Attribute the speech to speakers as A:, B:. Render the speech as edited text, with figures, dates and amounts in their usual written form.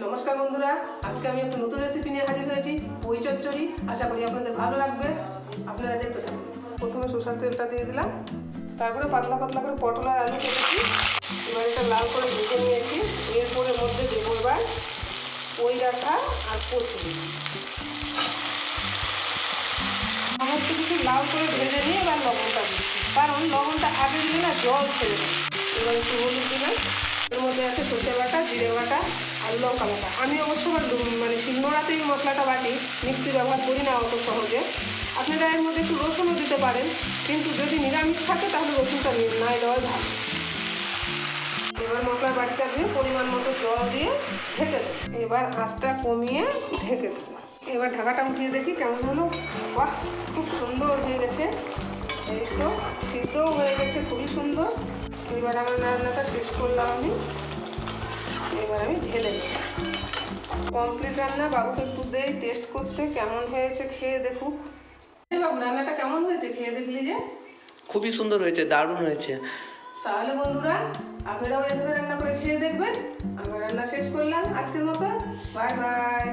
A: নমস্কার বন্ধুরা, আজকে আমি একটা নতুন রেসিপি নিয়ে হাজির হয়েছি, পই চচ্চড়ি। আশা করি আপনাদের ভালো লাগবে, আপনারা দেখতে থাকুন। প্রথমে সরষের তেলটা দিয়ে দিলাম, তারপরে পাতলা পাতলা করে পটল আর আলু কেটেছি। এবার এটা লাল করে ভেজে নিয়েছি। এরপরে মধ্যে দেবো এবার পই রাখা আর কচু। সমস্ত কিছু লাল করে ভেজে নিয়ে এবার লবণটা দিচ্ছি, কারণ লবণটা আগে দিলে না জল ছেড়ে দেয়। এবার একটু হলুদ দিলাম। এর মধ্যে আছে সর্ষে বাটা, জিরে বাটা আর লঙ্কা বাটা। আমি অবশ্য শিলনোড়াতেই মশলাটা বাটি, মিক্সি ব্যবহার করি না অত সহজে। আপনারা এর মধ্যে একটু রসুনও দিতে পারেন, কিন্তু যদি নিরামিষ থাকে তাহলে রসুনটা নাই দেওয়াই ভালো। এবার মশলার বাটিটা দিয়ে পরিমাণ মতো জল দিয়ে ঢেকে দেবো। এবার আঁচটা কমিয়ে ঢেকে দেবো। এবার ঢাকাটা উঠিয়ে দেখি কেমন হলো। বাহ, খুব সুন্দর হয়ে গেছে। এই তো সিদ্ধও হয়ে গেছে, খুবই সুন্দর। এবার আমার রান্নাটা শেষ করলাম আমি। এবার আমি ঢেলে নেব। কমপ্লিট রান্না। বাবুকে একটু দেই টেস্ট করতে, কেমন হয়েছে খেয়ে দেখুক। বাবু, রান্নাটা কেমন হয়েছে খেয়ে দেখলি যে?
B: খুবই সুন্দর হয়েছে, দারুণ হয়েছে।
A: তাহলে বন্ধুরা, আপনারাও এভাবে রান্না করে খেয়ে দেখবেন। আমার রান্না শেষ করলাম আজকের মতো। Bye bye.